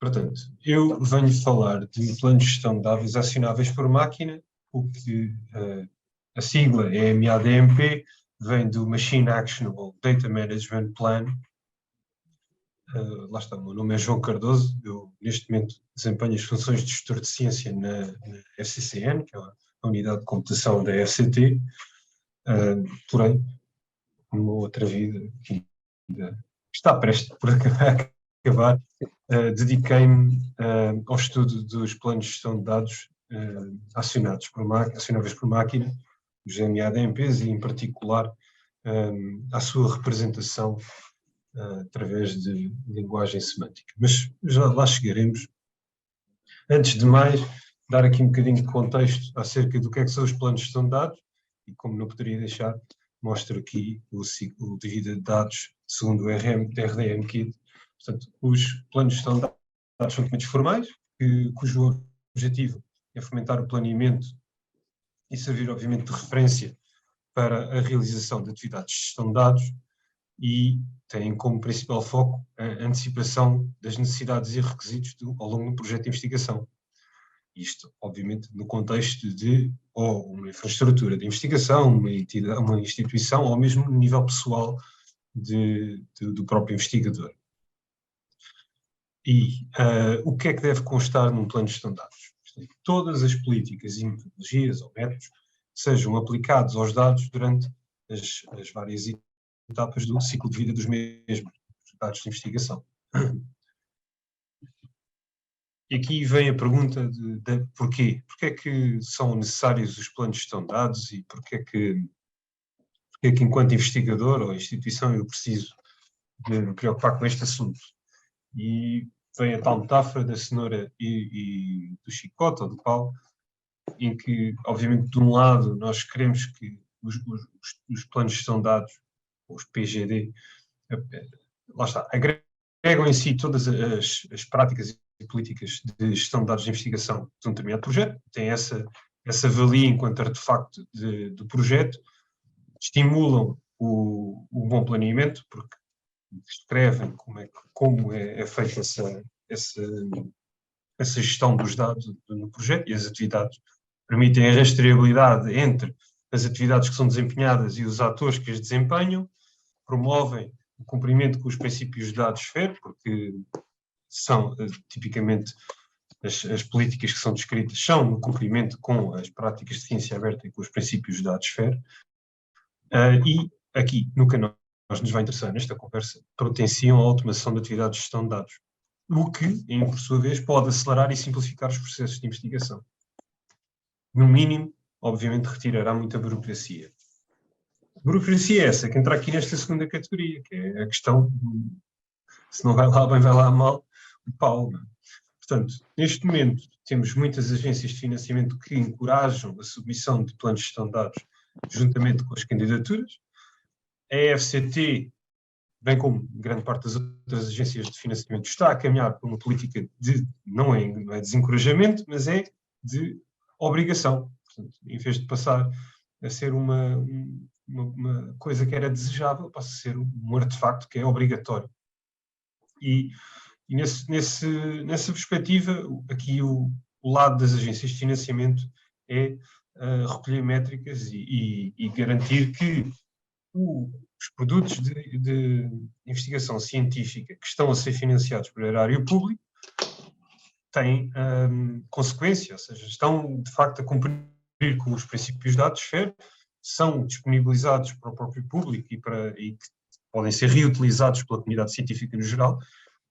Portanto, eu venho falar de plano de gestão de dados acionáveis por máquina, o que a sigla é MADMP, vem do Machine Actionable Data Management Plan. Lá está, o meu nome é João Cardoso, eu neste momento desempenho as funções de gestor de ciência na FCCN, que é a unidade de computação da FCT, porém, numa outra vida, que está prestes por acabar, dediquei-me ao estudo dos planos de gestão de dados acionáveis por máquina, os MADMPs, e em particular à sua representação através de linguagem semântica. Mas já lá chegaremos. Antes de mais, dar aqui um bocadinho de contexto acerca do que é que são os planos de gestão de dados, e como não poderia deixar, mostro aqui o ciclo de vida de dados segundo o RDM-KIT. Portanto, os planos de gestão de dados são documentos formais, cujo objetivo é fomentar o planeamento e servir, obviamente, de referência para a realização de atividades de gestão de dados, e têm como principal foco a antecipação das necessidades e requisitos ao longo do projeto de investigação. Isto, obviamente, no contexto de ou uma infraestrutura de investigação, uma instituição, ou mesmo no nível pessoal do próprio investigador. E o que é que deve constar num plano de gestão de dados? Todas as políticas e metodologias ou métodos sejam aplicados aos dados durante as várias etapas do ciclo de vida dos mesmos, dos dados de investigação. E aqui vem a pergunta de porquê. Porquê é que são necessários os planos de gestão de dados e porquê é que enquanto investigador ou instituição eu preciso de me preocupar com este assunto? E vem a tal metáfora da cenoura e do chicote ou do pau, em que, obviamente, de um lado nós queremos que os planos de gestão de dados, os PGD, lá está, agregam em si todas as práticas e políticas de gestão de dados de investigação de um determinado projeto, tem essa valia enquanto artefacto do projeto, estimulam o bom planeamento, porque descrevem como é feita essa gestão dos dados no projeto, e as atividades permitem a rastreabilidade entre as atividades que são desempenhadas e os atores que as desempenham, promovem o cumprimento com os princípios de dados FAIR, porque são tipicamente as políticas que são descritas são no cumprimento com as práticas de ciência aberta e com os princípios de dados FAIR. E aqui, no que nós nos vai interessar nesta conversa, potenciam a automação da atividade de gestão de dados, o que, por sua vez, pode acelerar e simplificar os processos de investigação. No mínimo, obviamente, retirará muita burocracia. Burocracia é essa que entra aqui nesta segunda categoria, que é a questão, se não vai lá bem, vai lá mal, o pau. Portanto, neste momento, temos muitas agências de financiamento que encorajam a submissão de planos de gestão de dados juntamente com as candidaturas. A FCT, bem como grande parte das outras agências de financiamento, está a caminhar por uma política não é desencorajamento, mas é de obrigação. Portanto, em vez de passar a ser uma coisa que era desejável, passa a ser um artefacto que é obrigatório. E nessa perspectiva, aqui o lado das agências de financiamento é recolher métricas e garantir que os produtos de investigação científica que estão a ser financiados pelo erário público têm consequência, ou seja, estão de facto a cumprir com os princípios de dados FAIR, são disponibilizados para o próprio público e que podem ser reutilizados pela comunidade científica no geral,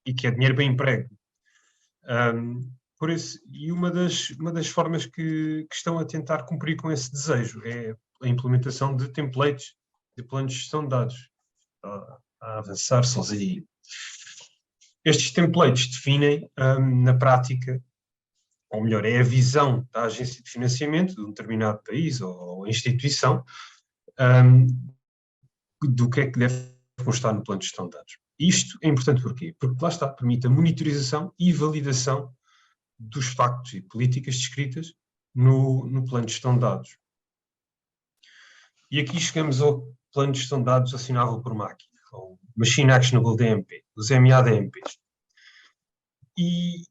e que é dinheiro bem emprego. Por isso, e uma das formas que estão a tentar cumprir com esse desejo é a implementação de templates de planos de gestão de dados. A avançar sozinho. Estes templates definem, na prática, ou melhor, é a visão da agência de financiamento de um determinado país ou instituição do que é que deve constar no plano de gestão de dados. Isto é importante porquê? Porque lá está, permite a monitorização e validação dos factos e políticas descritas no plano de gestão de dados. E aqui chegamos ao plano de gestão de dados acionável por máquina, ou Machine Actionable DMP, os MADMPs. E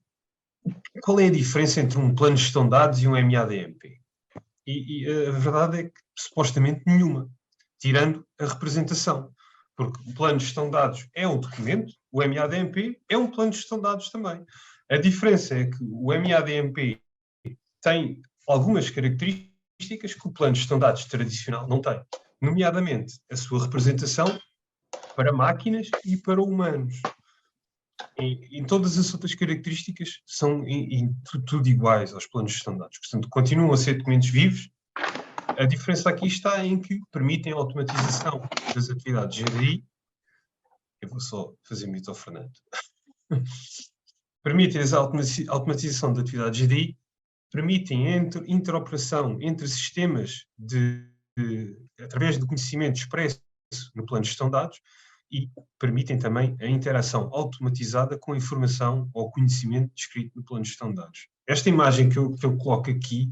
qual é a diferença entre um plano de gestão de dados e um MADMP? E a verdade é que, supostamente, nenhuma, tirando a representação. Porque o plano de gestão de dados é um documento, o MADMP é um plano de gestão de dados também. A diferença é que o MADMP tem algumas características que o plano de gestão de dados tradicional não tem, nomeadamente a sua representação para máquinas e para humanos. Em todas as outras características são tudo iguais aos planos de gestão de dados. Portanto, continuam a ser documentos vivos. A diferença aqui está em que permitem a automatização das atividades GDI. Eu vou só fazer mito ao Fernando. Permitem a automatização da atividade GDI, permitem a interoperação entre sistemas através do conhecimento expresso no plano de gestão de dados e permitem também a interação automatizada com a informação ou conhecimento descrito no plano de gestão de dados. Esta imagem que eu coloco aqui,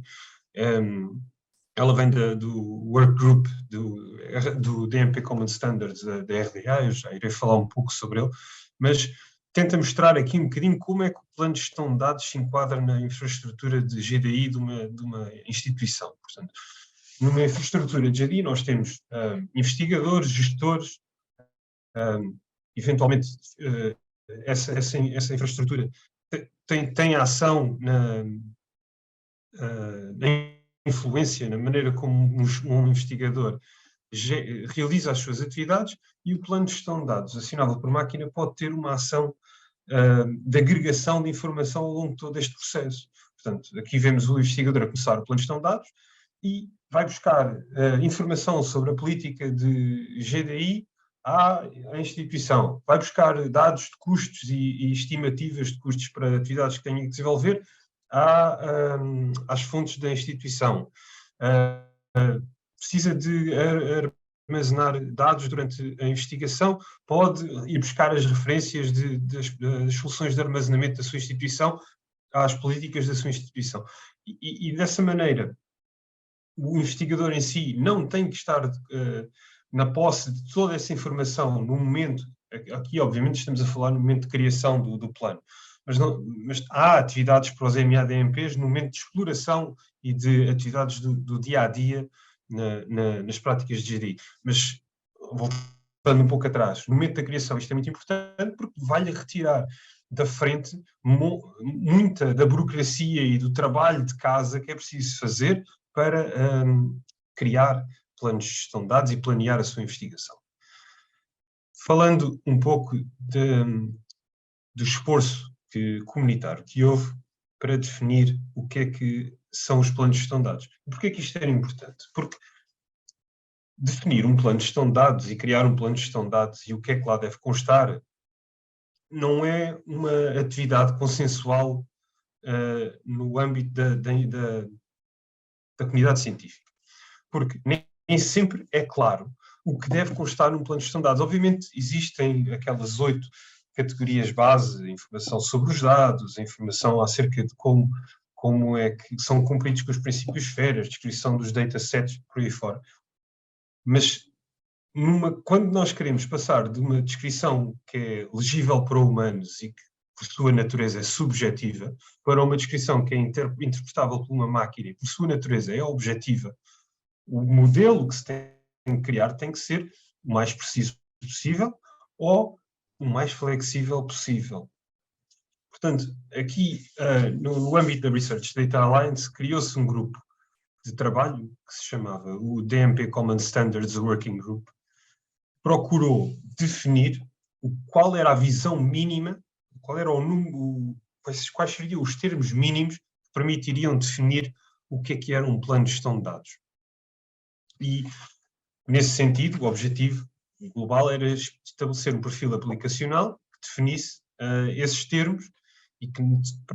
ela vem do Workgroup do DMP Common Standards da RDA, eu já irei falar um pouco sobre ele, mas tenta mostrar aqui um bocadinho como é que o plano de gestão de dados se enquadra na infraestrutura de GDI de uma instituição. Portanto, numa infraestrutura de GDI nós temos investigadores, gestores, eventualmente essa infraestrutura tem ação na influência na maneira como um investigador realiza as suas atividades, e o plano de gestão de dados assinado por máquina pode ter uma ação de agregação de informação ao longo de todo este processo. Portanto, aqui vemos o investigador a começar o plano de gestão de dados e vai buscar informação sobre a política de GDI à instituição, vai buscar dados de custos e estimativas de custos para atividades que tenha que desenvolver às fontes da instituição. Precisa de armazenar dados durante a investigação, pode ir buscar as referências das soluções de armazenamento da sua instituição às políticas da sua instituição. E dessa maneira, o investigador em si não tem que estar na posse de toda essa informação no momento, aqui obviamente estamos a falar no momento de criação do plano, mas há atividades para os MADMPs no momento de exploração e de atividades do dia-a-dia nas práticas de GDI. Mas, voltando um pouco atrás, no momento da criação isto é muito importante porque vai-lhe retirar da frente muita da burocracia e do trabalho de casa que é preciso fazer para criar planos de gestão de dados e planear a sua investigação. Falando um pouco do esforço comunitário que houve para definir o que é que são os planos de gestão de dados. Porquê é que isto era importante? Porque definir um plano de gestão de dados e criar um plano de gestão de dados e o que é que lá deve constar não é uma atividade consensual no âmbito da comunidade científica. Porque nem sempre é claro o que deve constar num plano de gestão de dados. Obviamente existem aquelas 8 categorias base, informação sobre os dados, informação acerca de como é que são cumpridos com os princípios FAIR, descrição dos datasets, por aí fora. Mas quando nós queremos passar de uma descrição que é legível para humanos e que, por sua natureza, é subjetiva, para uma descrição que é interpretável por uma máquina e, por sua natureza, é objetiva, o modelo que se tem que criar tem que ser o mais preciso possível ou o mais flexível possível. Portanto, aqui, no âmbito da Research Data Alliance, criou-se um grupo de trabalho que se chamava o DMP Common Standards Working Group. Procurou definir qual era a visão mínima, qual era o número, quais seriam os termos mínimos que permitiriam definir o que era um plano de gestão de dados. E, nesse sentido, o objetivo global era estabelecer um perfil aplicacional que definisse esses termos e que,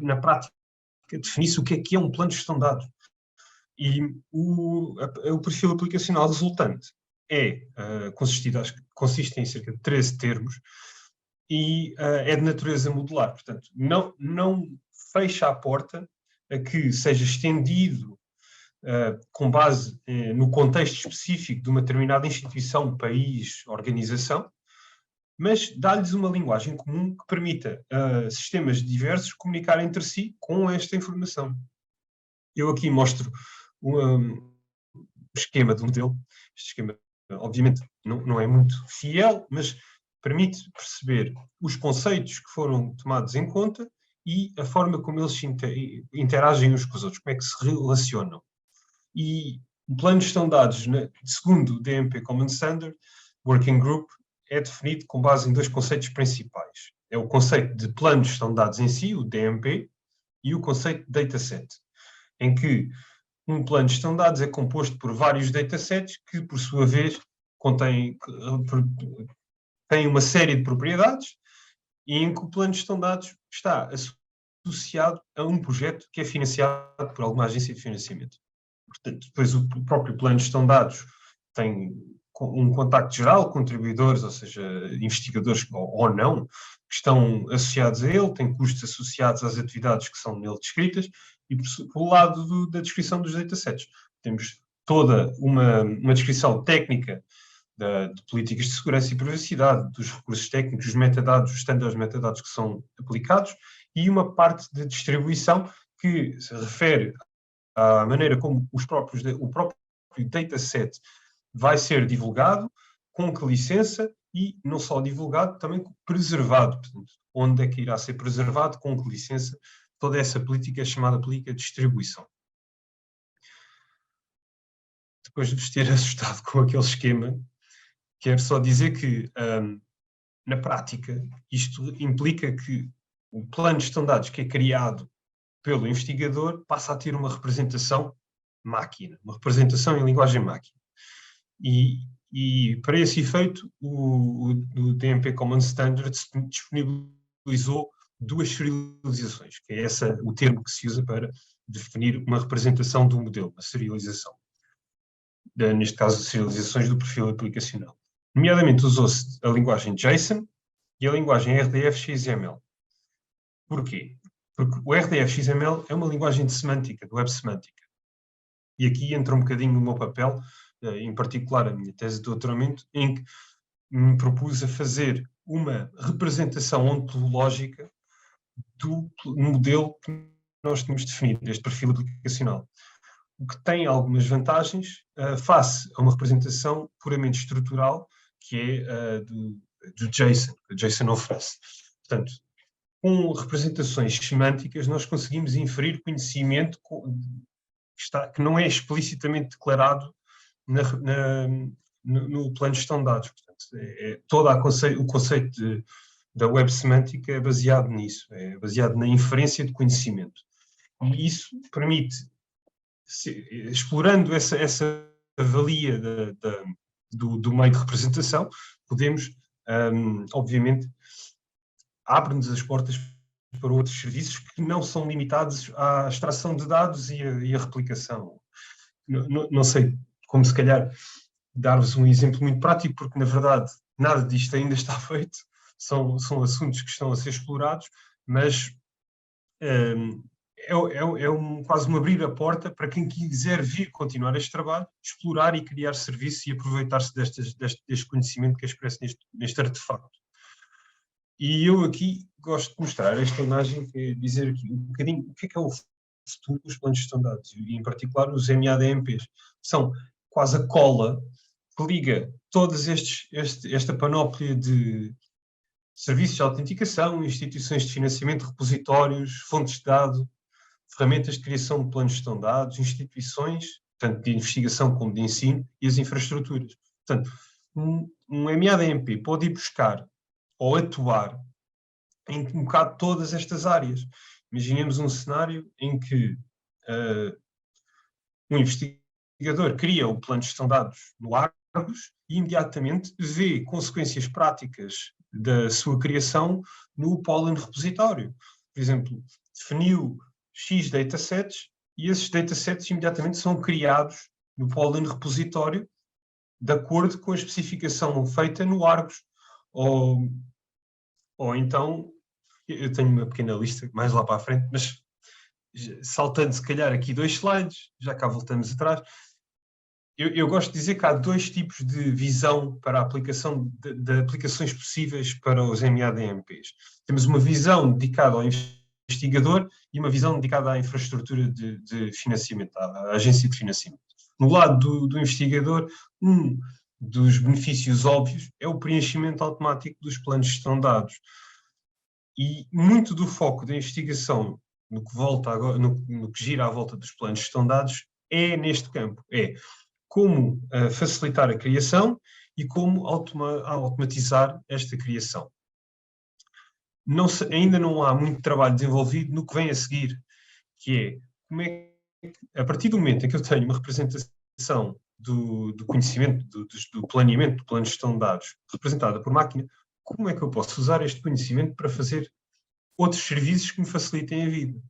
na prática, definisse o que é um plano de gestão de dados. E o perfil aplicacional resultante consiste em cerca de 13 termos e é de natureza modular. Portanto, não fecha a porta a que seja estendido com base no contexto específico de uma determinada instituição, país, organização, mas dá-lhes uma linguagem comum que permita a sistemas diversos comunicar entre si com esta informação. Eu aqui mostro um esquema de um modelo. Este esquema, obviamente, não é muito fiel, mas permite perceber os conceitos que foram tomados em conta e a forma como eles interagem uns com os outros, como é que se relacionam. E o plano de gestão de dados, segundo o DMP Common Standard Working Group, é definido com base em dois conceitos principais. É o conceito de plano de gestão de dados em si, o DMP, e o conceito de dataset, em que um plano de gestão de dados é composto por vários datasets que, por sua vez, têm uma série de propriedades e em que o plano de gestão de dados está associado a um projeto que é financiado por alguma agência de financiamento. Portanto, depois o próprio plano de gestão de dados tem um contacto geral, contribuidores, ou seja, investigadores ou não, que estão associados a ele, tem custos associados às atividades que são nele descritas, e pelo lado da descrição dos datasets. Temos toda uma descrição técnica de políticas de segurança e privacidade, dos recursos técnicos, os metadados, os estándares de metadados que são aplicados, e uma parte de distribuição que se refere à maneira como o próprio dataset vai ser divulgado, com que licença, e não só divulgado, também preservado. Portanto, onde é que irá ser preservado, com que licença, toda essa política é chamada política de distribuição. Depois de vos ter assustado com aquele esquema, quero só dizer que, na prática, isto implica que o plano de gestão de dados que é criado pelo investigador passa a ter uma representação máquina, uma representação em linguagem máquina. E para esse efeito, o DMP Common Standard disponibilizou duas serializações, que é o termo que se usa para definir uma representação do modelo, a serialização. Neste caso, serializações do perfil aplicacional. Nomeadamente, usou-se a linguagem JSON e a linguagem RDF-XML. Porquê? Porque o RDF-XML é uma linguagem de semântica, de web semântica. E aqui entra um bocadinho o meu papel, em particular a minha tese de doutoramento, em que me propus a fazer uma representação ontológica do modelo que nós tínhamos definido, deste perfil aplicacional. O que tem algumas vantagens face a uma representação puramente estrutural, que é do JSON, que o JSON oferece. Portanto, com representações semânticas, nós conseguimos inferir conhecimento que não é explicitamente declarado no plano de gestão de dados. Portanto, todo o conceito da web semântica é baseado nisso, é baseado na inferência de conhecimento. E isso permite, explorando essa valia do meio de representação, podemos, obviamente, abre-nos as portas para outros serviços que não são limitados à extração de dados e a replicação. Não sei como, se calhar, dar-vos um exemplo muito prático, porque, na verdade, nada disto ainda está feito, são assuntos que estão a ser explorados, mas quase um abrir a porta para quem quiser vir continuar este trabalho, explorar e criar serviço e aproveitar-se deste conhecimento que é expresso neste artefacto. E eu aqui gosto de mostrar esta imagem, que é dizer aqui um bocadinho o que é o futuro dos planos de gestão de dados, e em particular os MADMPs. São quase a cola que liga todos esta panóplia de serviços de autenticação, instituições de financiamento, repositórios, fontes de dados, ferramentas de criação de planos de gestão de dados, instituições, tanto de investigação como de ensino, e as infraestruturas. Portanto, um MADMP pode ir buscar ou atuar em um bocado todas estas áreas. Imaginemos um cenário em que um investigador cria o plano de gestão de dados no Argos e imediatamente vê consequências práticas da sua criação no Pollen repositório. Por exemplo, definiu X datasets e esses datasets imediatamente são criados no Pollen repositório de acordo com a especificação feita no Argos. Ou então, eu tenho uma pequena lista mais lá para a frente, mas saltando se calhar aqui 2 slides, já cá voltamos atrás, eu gosto de dizer que há dois tipos de visão para a aplicação de aplicações possíveis para os MADMPs. Temos uma visão dedicada ao investigador e uma visão dedicada à infraestrutura de financiamento, à agência de financiamento. No lado do investigador, um dos benefícios óbvios é o preenchimento automático dos planos de gestão de dados. E muito do foco da investigação no que, no que gira à volta dos planos de gestão de dados é neste campo, é como facilitar a criação e como automatizar esta criação. Ainda não há muito trabalho desenvolvido no que vem a seguir, que é, como é que, a partir do momento em que eu tenho uma representação do conhecimento, do planeamento, do plano de gestão de dados, representada por máquina, como é que eu posso usar este conhecimento para fazer outros serviços que me facilitem a vida?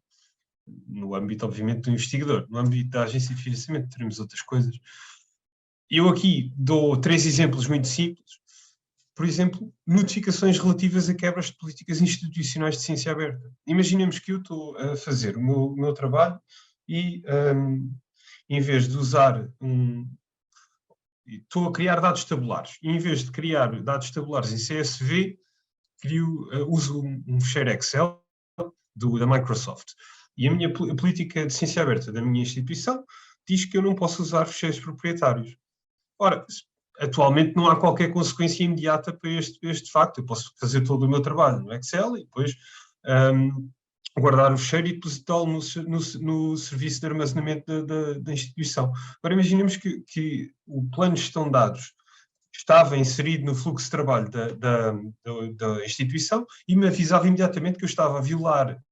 No âmbito, obviamente, do investigador. No âmbito da agência de financiamento, teremos outras coisas. Eu aqui dou 3 exemplos muito simples. Por exemplo, notificações relativas a quebras de políticas institucionais de ciência aberta. Imaginemos que eu estou a fazer o meu trabalho e, em vez de usar estou a criar dados tabulares. E, em vez de criar dados tabulares em CSV, uso um ficheiro Excel da Microsoft. E a política de ciência aberta da minha instituição diz que eu não posso usar ficheiros proprietários. Ora, atualmente não há qualquer consequência imediata para este facto. Eu posso fazer todo o meu trabalho no Excel e depois guardar o ficheiro e depositá-lo no serviço de armazenamento da instituição. Agora imaginemos que o plano de gestão de dados estava inserido no fluxo de trabalho da instituição e me avisava imediatamente que eu estava a violar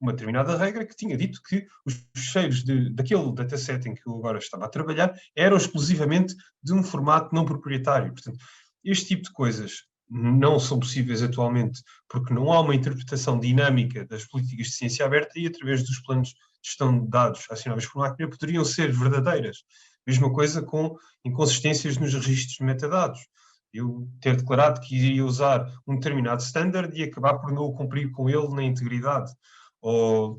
uma determinada regra que tinha dito que os fecheiros daquele dataset em que eu agora estava a trabalhar eram exclusivamente de um formato não proprietário. Portanto, este tipo de coisas não são possíveis atualmente porque não há uma interpretação dinâmica das políticas de ciência aberta e através dos planos de gestão de dados acionáveis por máquina poderiam ser verdadeiras. Mesma coisa com inconsistências nos registros de metadados. Eu ter declarado que iria usar um determinado standard e acabar por não o cumprir com ele na integridade. Ou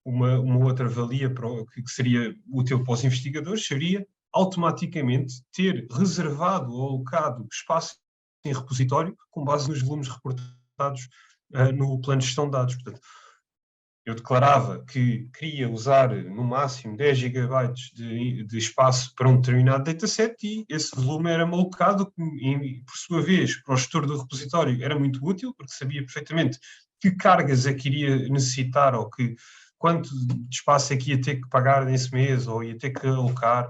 uma outra valia que seria útil para os investigadores seria automaticamente ter reservado ou alocado espaço em repositório com base nos volumes reportados no plano de gestão de dados. Portanto, eu declarava que queria usar no máximo 10 GB de espaço para um determinado dataset e esse volume era alocado, por sua vez, para o gestor do repositório era muito útil, porque sabia perfeitamente que cargas é que iria necessitar ou quanto de espaço é que ia ter que pagar nesse mês ou ia ter que alocar,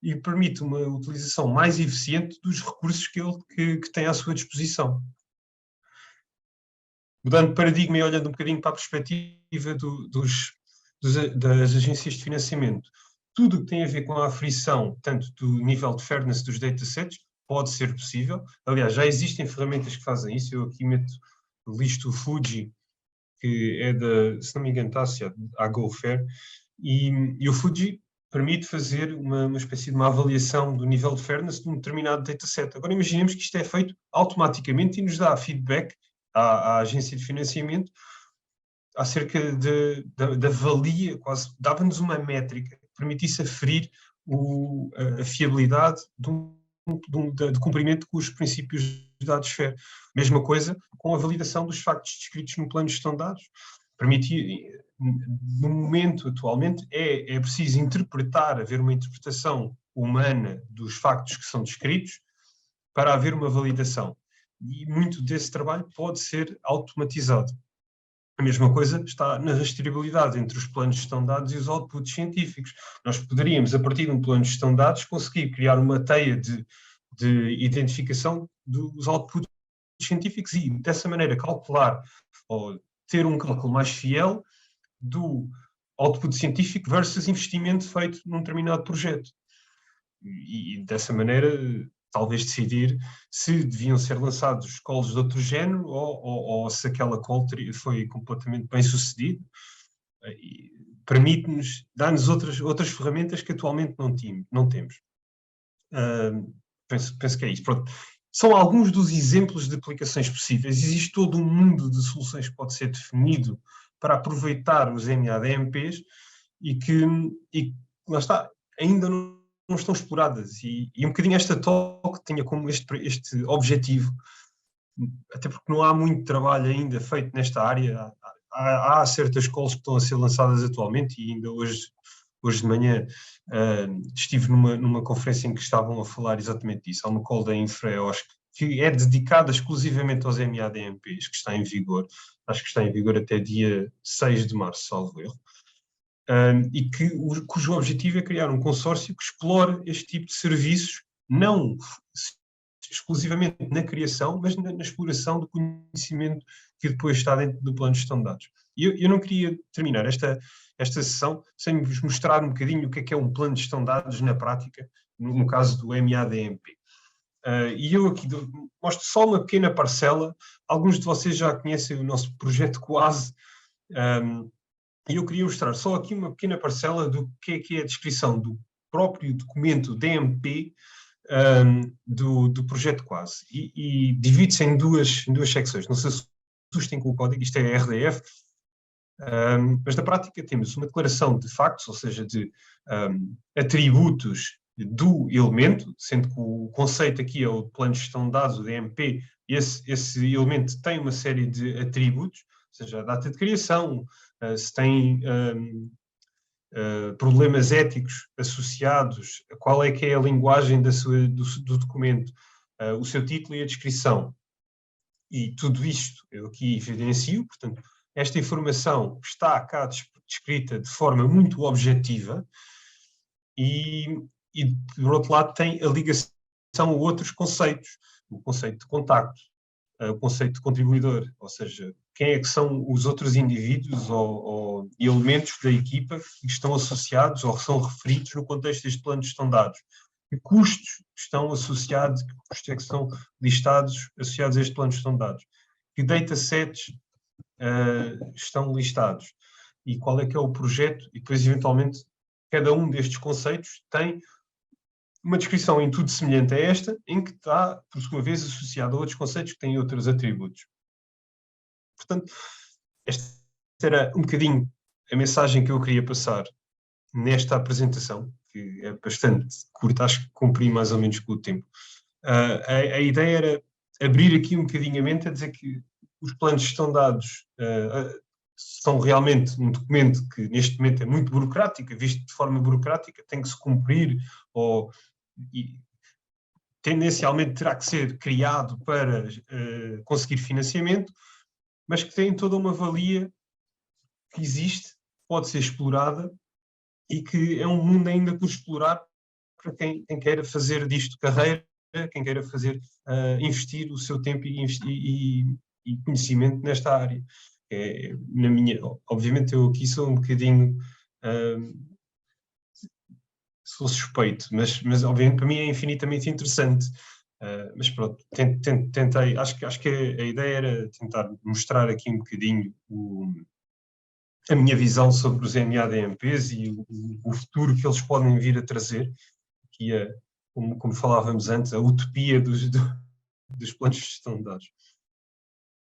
e permite uma utilização mais eficiente dos recursos que tem à sua disposição. Mudando de paradigma e olhando um bocadinho para a perspectiva das agências de financiamento, tudo o que tem a ver com a aferição, tanto do nível de fairness dos datasets, pode ser possível. Aliás, já existem ferramentas que fazem isso. Eu aqui listo o Fuji, que é se não me engano, está associado à GoFair, e o Fuji permite fazer uma espécie de uma avaliação do nível de fairness de um determinado dataset. Agora imaginemos que isto é feito automaticamente e nos dá feedback à agência de financiamento acerca da valia, quase dava-nos uma métrica que permitisse aferir a fiabilidade de cumprimento com os princípios de dados FAIR. Mesma coisa com a validação dos factos descritos no plano de gestão de dados. No momento, atualmente, é preciso haver uma interpretação humana dos factos que são descritos para haver uma validação. E muito desse trabalho pode ser automatizado. A mesma coisa está na rastreabilidade entre os planos de gestão de dados e os outputs científicos. Nós poderíamos, a partir de um plano de gestão de dados, conseguir criar uma teia de identificação dos outputs científicos e, dessa maneira, calcular ou ter um cálculo mais fiel do output científico versus investimento feito num determinado projeto. E dessa maneira, talvez decidir se deviam ser lançados calls de outro género ou se aquela call foi completamente bem sucedida. Permite-nos, dá-nos outras ferramentas que atualmente não temos. Penso que é isto. Pronto. São alguns dos exemplos de aplicações possíveis. Existe todo um mundo de soluções que pode ser definido para aproveitar os MADMPs e lá está, ainda estão exploradas, e um bocadinho esta talk tinha como este objetivo, até porque não há muito trabalho ainda feito nesta área. Há certas escolas que estão a ser lançadas atualmente, e ainda hoje de manhã estive numa conferência em que estavam a falar exatamente disso. Há uma call da InfraEOSC que é dedicada exclusivamente aos MADMPs, que está em vigor, acho que está em vigor até dia 6 de março, salvo erro, e cujo objetivo é criar um consórcio que explore este tipo de serviços, não exclusivamente na criação, mas na exploração do conhecimento que depois está dentro do plano de gestão de dados. E eu não queria terminar esta sessão sem vos mostrar um bocadinho o que é um plano de gestão de dados na prática, no caso do MADMP. E eu aqui mostro só uma pequena parcela. Alguns de vocês já conhecem o nosso projeto Quase, e eu queria mostrar só aqui uma pequena parcela do que é a descrição do próprio documento DMP do projeto Quase. E divide-se em duas secções. Não se assustem com o código, isto é RDF, mas na prática temos uma declaração de factos, ou seja, de atributos do elemento, sendo que o conceito aqui é o plano de gestão de dados, o DMP, e esse elemento tem uma série de atributos, ou seja, a data de criação, se tem problemas éticos associados, qual é que é a linguagem do documento, o seu título e a descrição. E tudo isto eu aqui evidencio, portanto, esta informação está cá descrita de forma muito objetiva e por outro lado, tem a ligação a outros conceitos, o conceito de contacto, o conceito de contribuidor, ou seja, quem é que são os outros indivíduos ou elementos da equipa que estão associados ou são referidos no contexto deste plano de gestão de dados. Que custos estão associados, que custos é que são listados associados a este plano de gestão de dados? Que datasets estão listados? E qual é que é o projeto? E depois, eventualmente, cada um destes conceitos tem uma descrição em tudo semelhante a esta, em que está, por sua vez, associado a outros conceitos que têm outros atributos. Portanto, esta era um bocadinho a mensagem que eu queria passar nesta apresentação, que é bastante curta, acho que cumpri mais ou menos com o tempo. A ideia era abrir aqui um bocadinho a mente a dizer que os planos de gestão de dados são realmente um documento que neste momento é muito burocrático, visto de forma burocrática, tem que se cumprir e tendencialmente terá que ser criado para conseguir financiamento, mas que tem toda uma valia que existe, pode ser explorada e que é um mundo ainda por explorar para quem queira fazer disto carreira, quem queira investir o seu tempo e conhecimento nesta área. Obviamente eu aqui sou um bocadinho sou suspeito, mas obviamente para mim é infinitamente interessante. Mas pronto, tentei, acho que a ideia era tentar mostrar aqui um bocadinho a minha visão sobre os MADMPs e o futuro que eles podem vir a trazer, que é, como falávamos antes, a utopia dos planos de gestão de dados.